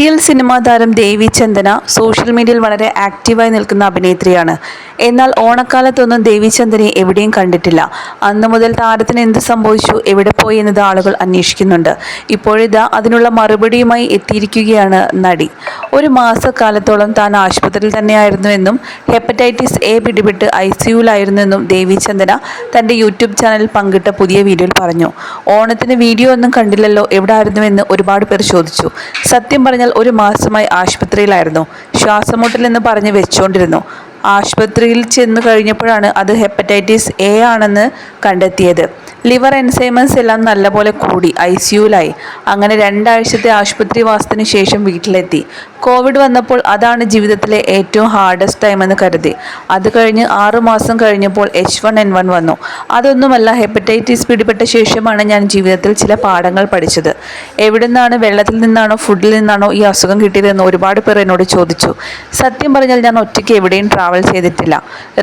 Serial cinema താരം ദേവി ചന്ദന social മീഡിയയിൽ വളരെ ആക്റ്റീവായി നിൽക്കുന്ന അഭിനേത്രിയാണ്. എന്നാൽ ഓണക്കാലത്തൊന്നും ദേവി ചന്ദനയെ എവിടെയും കണ്ടിട്ടില്ല. അന്നു മുതൽ താരത്തിന് എന്ത് സംഭവിച്ചു, എവിടെ പോയി എന്നത് ആളുകൾ അന്വേഷിക്കുന്നുണ്ട്. ഇപ്പോഴിതാ അതിനുള്ള മറുപടിയുമായി എത്തിയിരിക്കുകയാണ് നടി. ഒരു മാസക്കാലത്തോളം താൻ ആശുപത്രിയിൽ തന്നെയായിരുന്നുവെന്നും ഹെപ്പറ്റൈറ്റിസ് എ പിടിപെട്ട് ICUവിലായിരുന്നുവെന്നും ദേവി ചന്ദന തൻ്റെ യൂട്യൂബ് ചാനലിൽ പങ്കിട്ട പുതിയ വീഡിയോയിൽ പറഞ്ഞു. ഓണത്തിന് വീഡിയോ ഒന്നും കണ്ടില്ലല്ലോ, എവിടെ ആയിരുന്നുവെന്ന് ഒരുപാട് പേർ ചോദിച്ചു. സത്യം പറഞ്ഞാൽ ഒരു മാസമായി ആശുപത്രിയിലായിരുന്നു. ശ്വാസമുട്ടലെന്ന് പറഞ്ഞ് വെച്ചുകൊണ്ടിരുന്നു. ആശുപത്രിയിൽ ചെന്ന് കഴിഞ്ഞപ്പോഴാണ് അത് ഹെപ്പറ്റൈറ്റിസ് എ ആണെന്ന് കണ്ടെത്തിയത്. ലിവർ എൻസൈമസ് എല്ലാം നല്ലപോലെ കൂടി ICUവിലായി. അങ്ങനെ 2 ആഴ്ചത്തെ ആശുപത്രി വാസത്തിന് ശേഷം വീട്ടിലെത്തി. കോവിഡ് വന്നപ്പോൾ അതാണ് ജീവിതത്തിലെ ഏറ്റവും ഹാർഡസ്റ്റ് ടൈമെന്ന് കരുതി. അത് കഴിഞ്ഞ് 6 മാസം കഴിഞ്ഞപ്പോൾ H1N1 വന്നു. അതൊന്നുമല്ല, ഹെപ്പറ്റൈറ്റിസ് പിടിപെട്ട ശേഷമാണ് ഞാൻ ജീവിതത്തിൽ ചില പാഠങ്ങൾ പഠിച്ചത്. എവിടെ നിന്നാണ്, വെള്ളത്തിൽ നിന്നാണോ ഫുഡിൽ നിന്നാണോ ഈ അസുഖം കിട്ടിയതെന്ന് ഒരുപാട് പേർ എന്നോട് ചോദിച്ചു. സത്യം പറഞ്ഞാൽ ഞാൻ ഒറ്റയ്ക്ക് എവിടെയും ട്രാവൽ ചെയ്തിട്ടില്ല.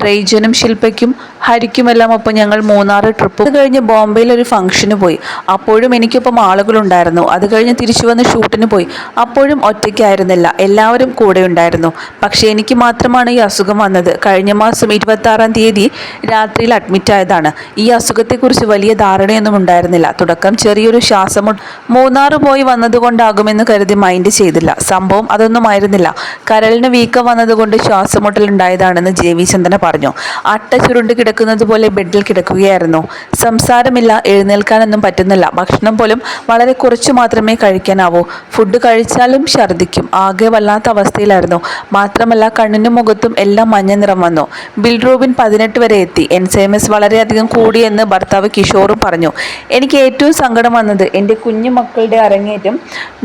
റെയ്ജനും ശില്പയ്ക്കും ഹരിക്കുമെല്ലാം ഒപ്പം ഞങ്ങൾ 3 ട്രിപ്പ് കഴിഞ്ഞ് ബോംബെയിൽ ഒരു ഫംഗ്ഷന് പോയി. അപ്പോഴും എനിക്കൊപ്പം ആളുകളുണ്ടായിരുന്നു. അത് കഴിഞ്ഞ് തിരിച്ചു വന്ന് ഷൂട്ടിന് പോയി. അപ്പോഴും ഒറ്റയ്ക്കായിരുന്നില്ല, എല്ലാവരും കൂടെ ഉണ്ടായിരുന്നു. പക്ഷേ എനിക്ക് മാത്രമാണ് ഈ അസുഖം വന്നത്. കഴിഞ്ഞ മാസം 26-ാം തീയതി രാത്രിയിൽ അഡ്മിറ്റ് ആയതാണ്. ഈ അസുഖത്തെക്കുറിച്ച് വലിയ ധാരണയൊന്നും ഉണ്ടായിരുന്നില്ല. തുടക്കം ചെറിയൊരു ശ്വാസമുട്ട്, 3 പോയി വന്നതുകൊണ്ടാകുമെന്ന് കരുതി മൈൻഡ് ചെയ്തില്ല. സംഭവം അതൊന്നും ആയിരുന്നില്ല. കരളിന് വീക്കം വന്നതുകൊണ്ട് ശ്വാസമുട്ടൽ ഉണ്ടായതാണെന്ന് ദേവി ചന്ദന പറഞ്ഞു. അട്ട ചുരുണ്ട് കിടക്കുന്നത് പോലെ ബെഡിൽ കിടക്കുകയായിരുന്നു. സംസാരമില്ല, എഴുന്നേൽക്കാനൊന്നും പറ്റുന്നില്ല. ഭക്ഷണം പോലും വളരെ കുറച്ച് മാത്രമേ കഴിക്കാനാവൂ. ഫുഡ് കഴിച്ചാലും ഛർദ്ദിക്കും. ആകെ വല്ലാത്ത അവസ്ഥയിലായിരുന്നു. മാത്രമല്ല കണ്ണിനും മുഖത്തും എല്ലാം മഞ്ഞ നിറം വന്നു. ബിൽറൂബിൻ 18 വരെ എത്തി. എൻസൈമസ് വളരെയധികം കൂടിയെന്ന് ഭർത്താവ് കിഷോറും പറഞ്ഞു. എനിക്ക് ഏറ്റവും സങ്കടം വന്നത് എൻ്റെ കുഞ്ഞു മക്കളുടെ അരങ്ങേറ്റം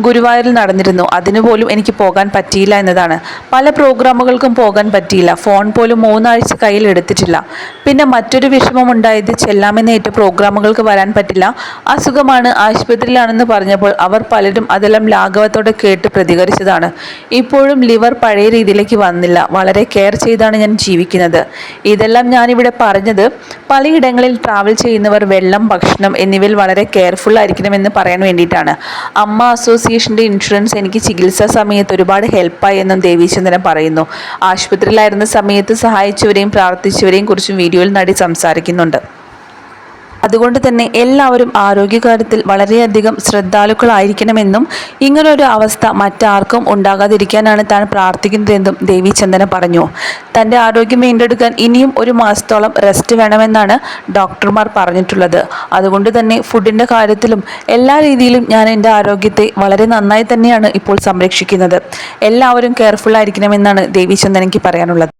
ഗുരുവായൂരിൽ നടന്നിരുന്നു. അതിനുപോലും എനിക്ക് പോകാൻ പറ്റിയില്ല എന്നതാണ്. പല പ്രോഗ്രാമുകൾക്കും പോകാൻ പറ്റിയില്ല. ഫോൺ പോലും 3 ആഴ്ച കയ്യിൽ എടുത്തിട്ടില്ല. പിന്നെ മറ്റൊരു വിഷമമുണ്ടായത് ചെല്ലാമെന്നേറ്റ പ്രോഗ്രാമുകൾക്ക് വരാൻ പറ്റില്ല, അസുഖമാണ്, ആശുപത്രിയിലാണെന്ന് പറഞ്ഞപ്പോൾ അവർ പലരും അതെല്ലാം ലാഘവത്തോടെ കേട്ട് പ്രതികരിച്ചതാണ്. ഇപ്പോഴും ലിവർ പഴയ രീതിയിലേക്ക് വന്നില്ല. വളരെ കെയർ ചെയ്താണ് ഞാൻ ജീവിക്കുന്നത്. ഇതെല്ലാം ഞാനിവിടെ പറഞ്ഞത് പലയിടങ്ങളിൽ ട്രാവൽ ചെയ്യുന്നവർ വെള്ളം, ഭക്ഷണം എന്നിവയിൽ വളരെ കെയർഫുൾ ആയിരിക്കണമെന്ന് പറയാൻ വേണ്ടിയിട്ടാണ്. അമ്മ അസോസിയേഷൻ്റെ ഇൻഷുറൻസ് എനിക്ക് ചികിത്സാ സമയത്ത് ഒരുപാട് ഹെൽപ്പായി എന്നും ദേവി ചന്ദന പറയുന്നു. ആശുപത്രിയിലായിരുന്ന സമയത്ത് സഹായിച്ചവരെയും പ്രാർത്ഥിച്ചവരെയും കുറിച്ചും വീഡിയോയിൽ നടി സംസാരിക്കുന്നുണ്ട്. അതുകൊണ്ട് തന്നെ എല്ലാവരും ആരോഗ്യകാര്യത്തിൽ വളരെയധികം ശ്രദ്ധാലുക്കളായിരിക്കണമെന്നും ഇങ്ങനൊരു അവസ്ഥ മറ്റാർക്കും ഉണ്ടാകാതിരിക്കാനാണ് താൻ പ്രാർത്ഥിക്കുന്നതെന്നും ദേവി ചന്ദന പറഞ്ഞു. തൻ്റെ ആരോഗ്യം വീണ്ടെടുക്കാൻ ഇനിയും 1 മാസത്തോളം റെസ്റ്റ് വേണമെന്നാണ് ഡോക്ടർമാർ പറഞ്ഞിട്ടുള്ളത്. അതുകൊണ്ട് തന്നെ ഫുഡിൻ്റെ കാര്യത്തിലും എല്ലാ രീതിയിലും ഞാൻ എൻ്റെ ആരോഗ്യത്തെ വളരെ നന്നായി തന്നെയാണ് ഇപ്പോൾ സംരക്ഷിക്കുന്നത്. എല്ലാവരും കെയർഫുൾ ആയിരിക്കണമെന്നാണ് ദേവി ചന്ദനയ്ക്ക് പറയാനുള്ളത്.